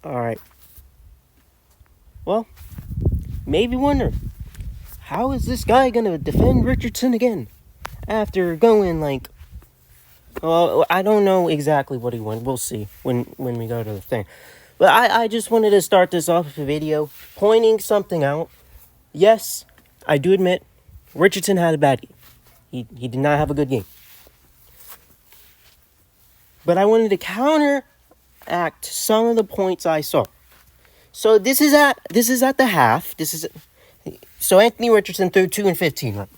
All right. Well, maybe wonder, how is this guy going to defend Richardson again? After going well, I don't know exactly what he went. We'll see when we go to the thing. But I just wanted to start this off with a video pointing something out. Yes, I do admit, Richardson had a bad game. He did not have a good game. But I wanted to counteract some of the points I saw. So this is at the half. So Anthony Richardson threw 2 and 15. Right?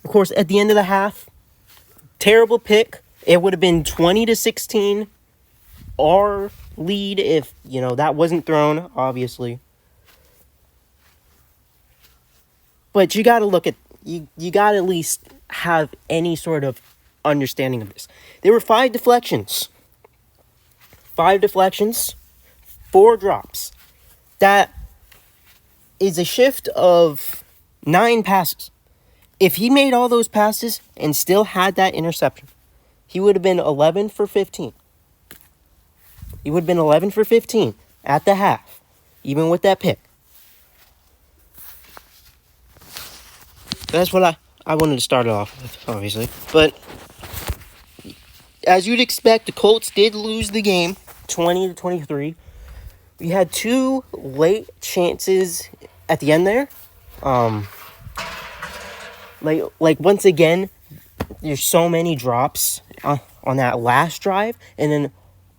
Of course, at the end of the half, terrible pick. It would have been 20-16. Our lead if that wasn't thrown, obviously. But you got to look at you got to at least have any sort of understanding of this. There were 5 deflections. 5 deflections, 4 drops. That is a shift of 9 passes. If he made all those passes and still had that interception, he would have been 11 for 15. He would have been 11 for 15 at the half, even with that pick. That's what I wanted to start it off with, obviously. But as you'd expect, the Colts did lose the game, 20-23. We had 2 late chances at the end there. Like once again, there's so many drops on that last drive, and then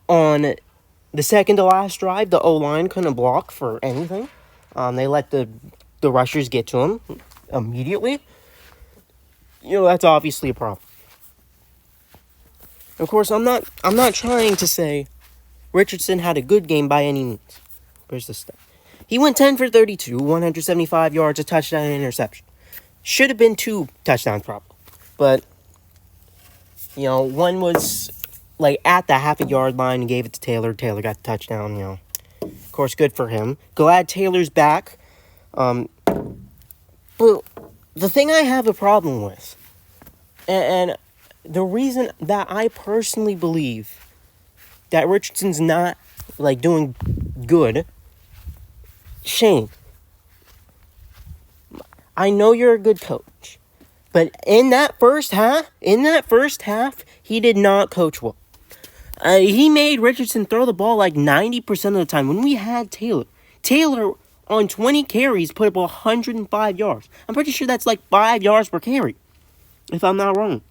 on the second to last drive, the O-line couldn't block for anything. They let the rushers get to him immediately. That's obviously a problem. Of course, I'm not trying to say Richardson had a good game by any means. Where's the stuff? He went 10 for 32, 175 yards, a touchdown, and an interception. Should have been 2 touchdowns, probably. But, one was at the half-a-yard line and gave it to Taylor. Taylor got the touchdown, Of course, good for him. Glad Taylor's back. But the thing I have a problem with, and the reason that I personally believe that Richardson's not, doing good, Shane, I know you're a good coach, but in that first half, he did not coach well. He made Richardson throw the ball 90% of the time. When we had Taylor on 20 carries put up 105 yards. I'm pretty sure that's 5 yards per carry, if I'm not wrong.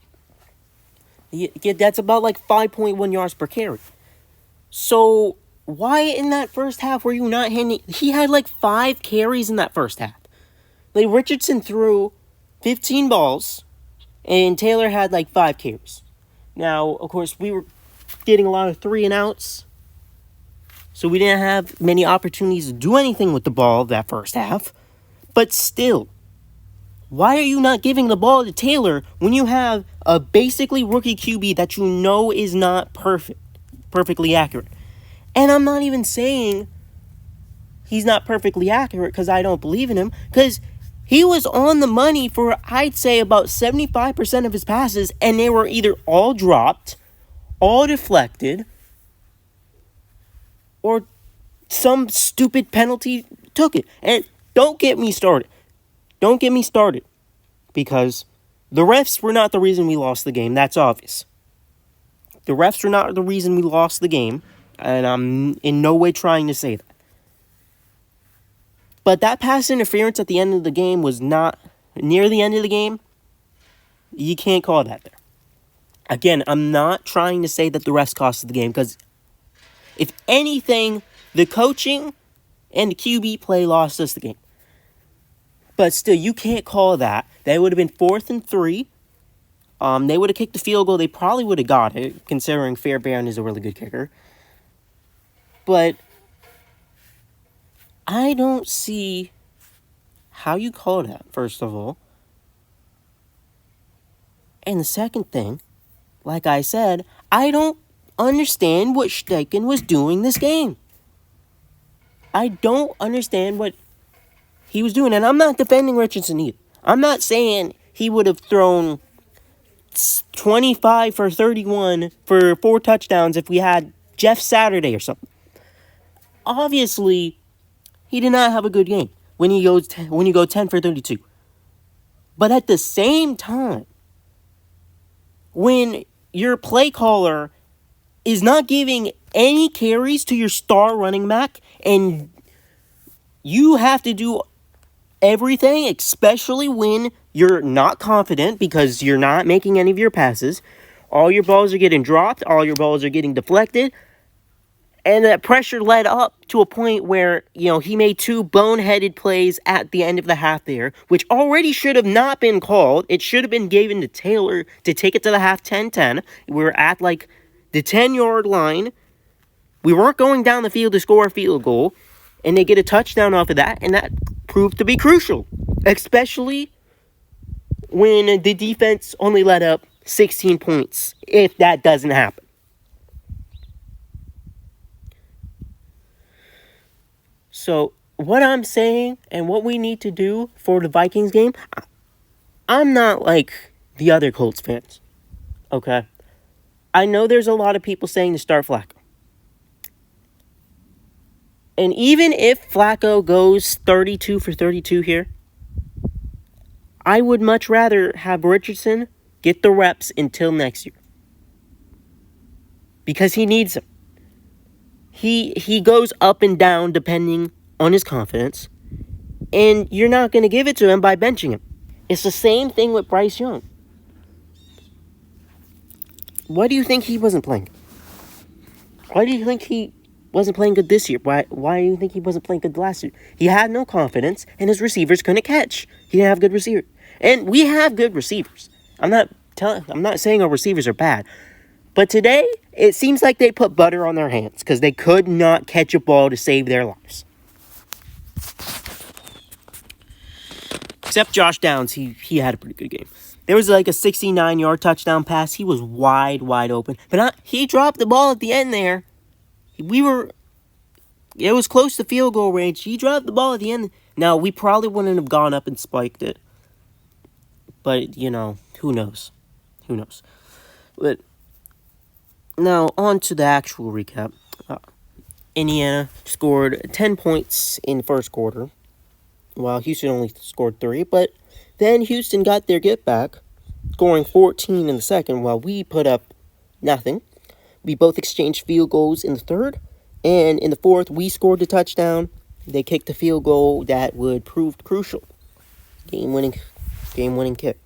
Yeah, that's about 5.1 yards per carry. So why in that first half were you not handing? He had 5 carries in that first half. Richardson threw 15 balls, and Taylor had 5 carries. Now, of course, we were getting a lot of 3 and outs, so we didn't have many opportunities to do anything with the ball that first half. But still, why are you not giving the ball to Taylor when you have a basically rookie QB that is not perfectly accurate? And I'm not even saying he's not perfectly accurate because I don't believe in him, because he was on the money for, I'd say, about 75% of his passes, and they were either all dropped, all deflected, or some stupid penalty took it. And don't get me started. Because the refs were not the reason we lost the game. That's obvious. The refs were not the reason we lost the game, and I'm in no way trying to say that. But that pass interference at the end of the game was not near the end of the game. You can't call that there. Again, I'm not trying to say that the refs cost the game, because if anything, the coaching and the QB play lost us the game. But still, you can't call that. They would have been 4th and 3. They would have kicked the field goal. They probably would have got it, considering Fairbairn is a really good kicker. But I don't see how you call that, first of all. And the second thing, like I said, I don't understand what Steichen was doing this game. I don't understand what he was doing. And I'm not defending Richardson either. I'm not saying he would have thrown 25 for 31 for 4 touchdowns if we had Jeff Saturday or something. obviously, he did not have a good game when you go 10 for 32. But at the same time, when your play caller is not giving any carries to your star running back, and you have to do everything, especially when you're not confident because you're not making any of your passes. All your balls are getting dropped. All your balls are getting deflected. And that pressure led up to a point where, he made 2 boneheaded plays at the end of the half there, which already should have not been called. It should have been given to Taylor to take it to the half 10-10. We were at, the 10-yard line. We weren't going down the field to score a field goal. And they get a touchdown off of that, and that proved to be crucial. Especially when the defense only let up 16 points, if that doesn't happen. So, what I'm saying and what we need to do for the Vikings game, I'm not like the other Colts fans, okay? I know there's a lot of people saying to start Flacco. And even if Flacco goes 32 for 32 here, I would much rather have Richardson get the reps until next year. Because he needs them. He goes up and down depending on his confidence. And you're not going to give it to him by benching him. It's the same thing with Bryce Young. Why do you think he wasn't playing? Why do you think he wasn't playing good this year? Why do you think he wasn't playing good last year? He had no confidence, and his receivers couldn't catch. He didn't have good receivers. And we have good receivers. I'm not saying our receivers are bad. But today, it seems like they put butter on their hands because they could not catch a ball to save their lives. Except Josh Downs, he had a pretty good game. There was a 69-yard touchdown pass. He was wide open. But he dropped the ball at the end there. It was close to field goal range. He dropped the ball at the end. Now, we probably wouldn't have gone up and spiked it. But, who knows? Who knows? But now, on to the actual recap. Indiana scored 10 points in the first quarter, while Houston only scored 3. But then Houston got their get back, scoring 14 in the second, while we put up nothing. We both exchanged field goals in the third, and in the fourth, we scored the touchdown. They kicked the field goal that would prove crucial. Game-winning kick.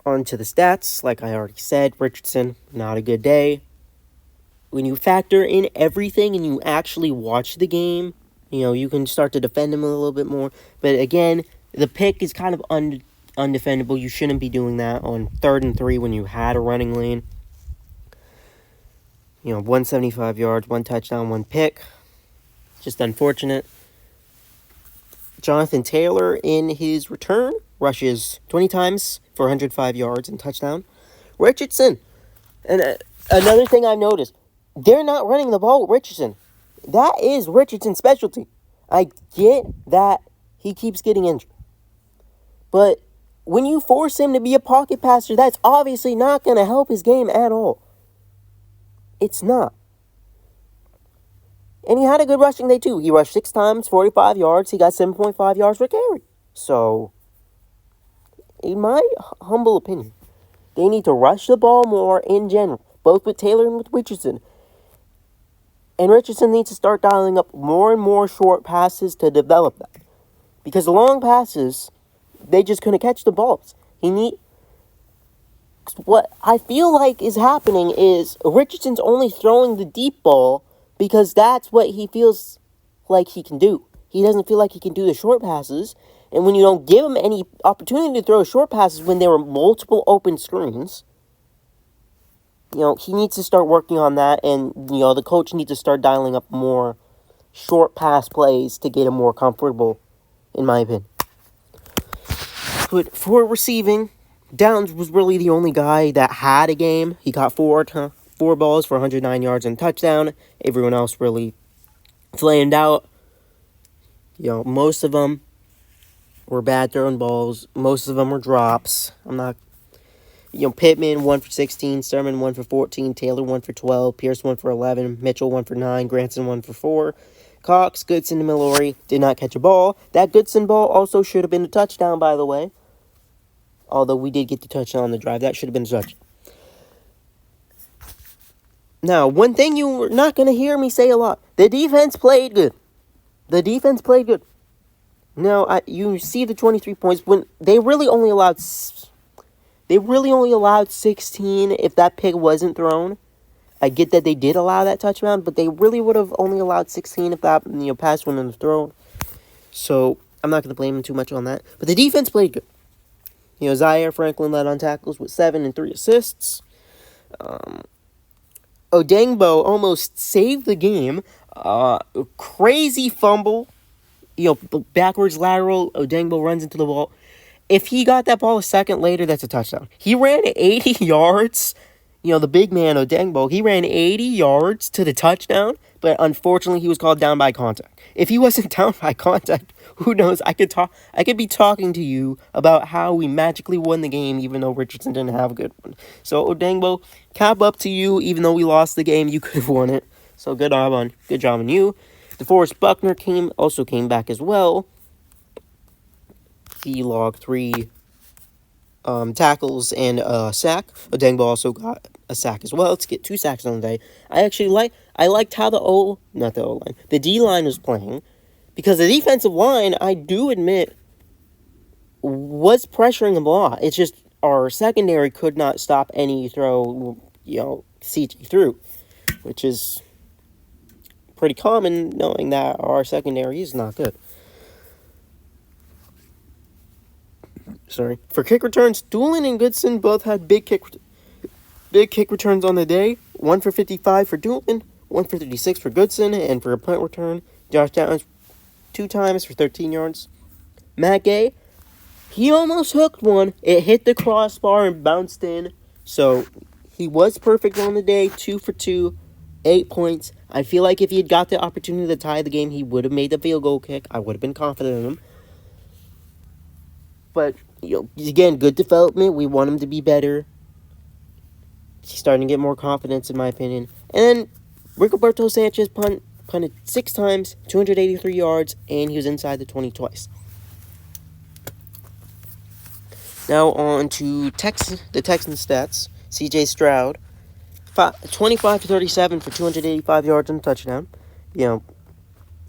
On to the stats. Like I already said, Richardson, not a good day. When you factor in everything and you actually watch the game, you can start to defend him a little bit more. But again, the pick is kind of undefendable. You shouldn't be doing that on 3rd and 3 when you had a running lane. 175 yards, 1 touchdown, 1 pick. Just unfortunate. Jonathan Taylor, in his return, rushes 20 times for 105 yards and touchdown. Richardson, and another thing I've noticed, they're not running the ball with Richardson. That is Richardson's specialty. I get that he keeps getting injured. But when you force him to be a pocket passer, that's obviously not going to help his game at all. It's not. And he had a good rushing day, too. He rushed 6 times, 45 yards. He got 7.5 yards per carry. So, in my humble opinion, they need to rush the ball more in general, both with Taylor and with Richardson. And Richardson needs to start dialing up more and more short passes to develop that. Because the long passes, they just couldn't catch the balls. What I feel like is happening is Richardson's only throwing the deep ball because that's what he feels like he can do. He doesn't feel like he can do the short passes. And when you don't give him any opportunity to throw short passes when there were multiple open screens, he needs to start working on that. And, the coach needs to start dialing up more short pass plays to get him more comfortable, in my opinion. But for receiving, Downs was really the only guy that had a game. He got 4 balls for 109 yards and a touchdown. Everyone else really flamed out. Most of them were bad thrown balls. Most of them were drops. Pittman 1 for 16, Sermon 1 for 14, Taylor 1 for 12, Pierce 1 for 11, Mitchell 1 for 9, Granson 1 for 4. Cox, Goodson, and Mallory did not catch a ball. That Goodson ball also should have been a touchdown, by the way. Although we did get the touchdown on the drive. That should have been a touchdown. Now, one thing you're not going to hear me say a lot. The defense played good. The defense played good. Now, you see the 23 points. When they really only allowed 16 if that pick wasn't thrown. I get that they did allow that touchdown, but they really would have only allowed 16 if that pass wouldn't have thrown. So I'm not going to blame them too much on that. But the defense played good. Zaire Franklin led on tackles with 7 and 3 assists. Odengbo almost saved the game. Crazy fumble. Backwards lateral. Odengbo runs into the ball. If he got that ball a second later, that's a touchdown. He ran 80 yards. The big man, Odengbo, he ran 80 yards to the touchdown, but unfortunately he was called down by contact. If he wasn't down by contact, who knows? I could be talking to you about how we magically won the game, even though Richardson didn't have a good one. So, Odengbo, cap up to you. Even though we lost the game, you could have won it. So, good job on you. DeForest Buckner came back as well. He logged 3 tackles and a sack. Odengbo also got a sack as well. Let's get 2 sacks on the day. I liked how the D-line was playing, because the defensive line, I do admit, was pressuring them a lot. It's just our secondary could not stop any throw, CG through, which is pretty common, knowing that our secondary is not good. For kick returns, Doolin and Goodson both had big kick returns on the day. 1 for 55 for Doolin, 1 for 36 for Goodson, and for a punt return, Josh Downs 2 times for 13 yards. Matt Gay, he almost hooked one. It hit the crossbar and bounced in. So he was perfect on the day, 2 for 2, 8 points. I feel like if he had got the opportunity to tie the game, he would have made the field goal kick. I would have been confident in him. But, again, good development. We want him to be better. He's starting to get more confidence, in my opinion. And then Rigoberto Sanchez punted 6 times, 283 yards, and he was inside the 20 twice. Now on to the Texans stats. C.J. Stroud, 25 to 37 for 285 yards and a touchdown.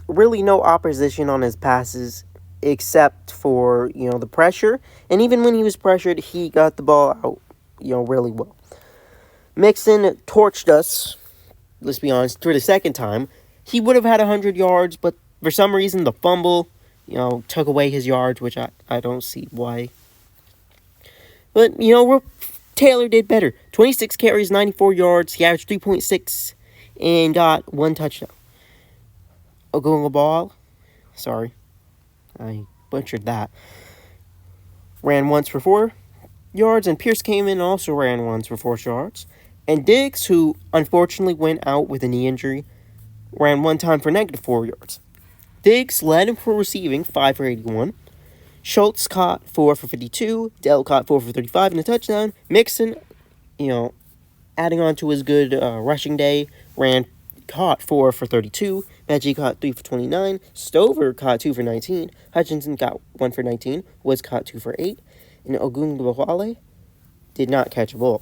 Really no opposition on his passes, except for, the pressure. And even when he was pressured, he got the ball out, really well. Mixon torched us, let's be honest, for the second time. He would have had 100 yards, but for some reason the fumble, took away his yards, which I don't see why. But, Taylor did better. 26 carries, 94 yards. He averaged 3.6 and got 1 touchdown. Ogunlabal, sorry, I butchered that. Ran once for 4 yards, and Pierce came in and also ran once for 4 yards. And Diggs, who unfortunately went out with a knee injury, ran 1 time for -4 yards. Diggs led him for receiving, 5 for 81. Schultz caught 4 for 52. Dell caught 4 for 35 and a touchdown. Mixon, adding on to his good rushing day, caught 4 for 32. Maggi caught 3 for 29. Stover caught 2 for 19. Hutchinson got 1 for 19. Woods caught 2 for 8. And Ogunlabale did not catch a ball.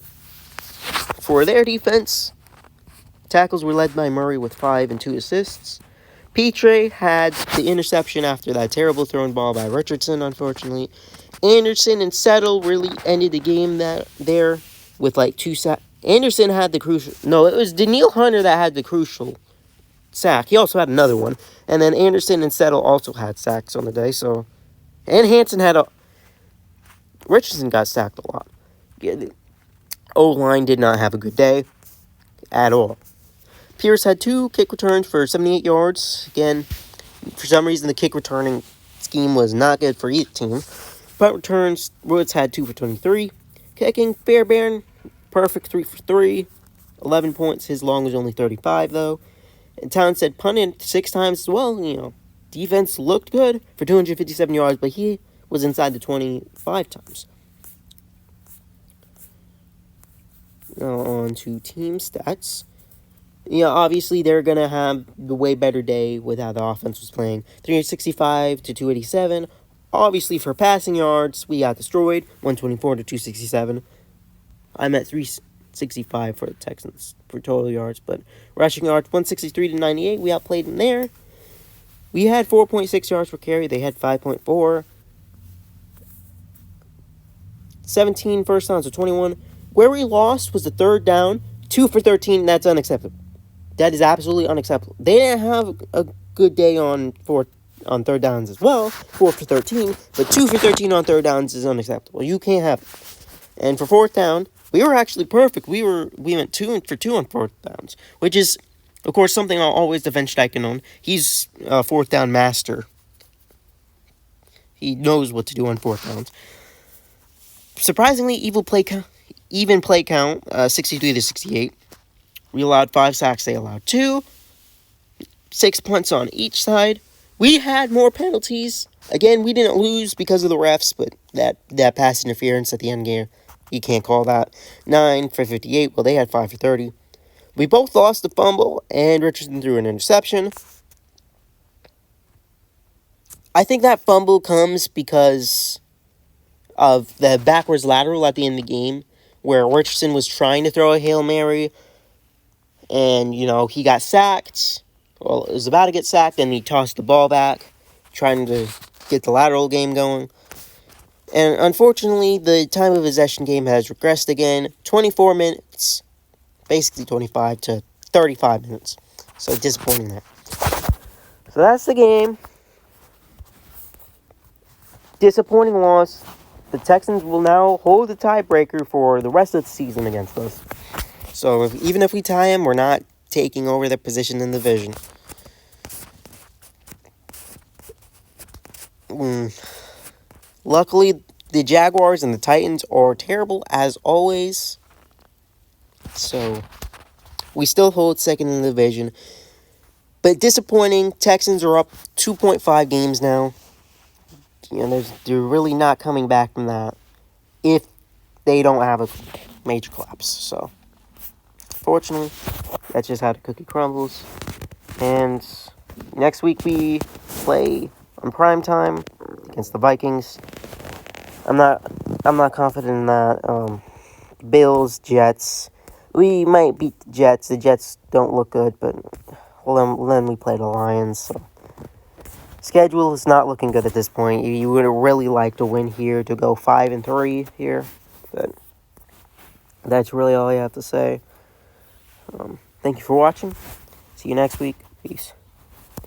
For their defense, tackles were led by Murray with 5 and 2 assists. Petre had the interception after that terrible thrown ball by Richardson, unfortunately. Anderson and Settle really ended the game there with 2 sacks. Anderson had the crucial... No, it was Daniil Hunter that had the crucial sack. He also had another one. And then Anderson and Settle also had sacks on the day. And Hansen had Richardson got sacked a lot. O-line did not have a good day at all. Pierce had 2 kick returns for 78 yards. Again, for some reason, the kick returning scheme was not good for either team. Punt returns, Woods had 2 for 23. Kicking, Fairbairn, perfect 3 for 3. 11 points. His long was only 35, though. And Townsend punted 6 times as well. Defense looked good for 257 yards, but he was inside the 25 times. Now on to team stats. Yeah, obviously they're going to have the way better day with how the offense was playing. 365 to 287. Obviously for passing yards, we got destroyed. 124 to 267. I'm at 365 for the Texans for total yards, but rushing yards 163 to 98. We outplayed them there. We had 4.6 yards per carry. They had 5.4. 17 first downs to 21. Where we lost was the third down. 2 for 13. That's unacceptable. That is absolutely unacceptable. They didn't have a good day on third downs as well. 4 for 13. But 2 for 13 on third downs is unacceptable. You can't have it. And for fourth down, we were actually perfect. We went 2 for 2 on fourth downs, which is, of course, something I'll always defend Steichen on. He's a fourth down master. He knows what to do on fourth downs. Surprisingly, even play count, 63 to 68. We allowed 5 sacks. They allowed 2. 6 punts on each side. We had more penalties. Again, we didn't lose because of the refs, but that pass interference at the end game, you can't call that. 9 for 58. Well, they had 5 for 30. We both lost the fumble, and Richardson threw an interception. I think that fumble comes because of the backwards lateral at the end of the game, where Richardson was trying to throw a Hail Mary, and, he got sacked. Well, it was about to get sacked, and he tossed the ball back, trying to get the lateral game going. And unfortunately, the time of possession game has regressed again. 24 minutes, basically 25 to 35 minutes. So disappointing there. So that's the game. Disappointing loss. The Texans will now hold the tiebreaker for the rest of the season against us. So even if we tie them, we're not taking over their position in the division. Luckily, the Jaguars and the Titans are terrible as always. So we still hold second in the division. But disappointing, Texans are up 2.5 games now. They're really not coming back from that if they don't have a major collapse. So, fortunately, that's just how the cookie crumbles. And next week we play on primetime against the Vikings. I'm not confident in that. Bills, Jets. We might beat the Jets. The Jets don't look good, but then we play the Lions. So schedule is not looking good at this point. You would really like to win here to go 5-3 here, but that's really all I have to say. Thank you for watching. See you next week. Peace.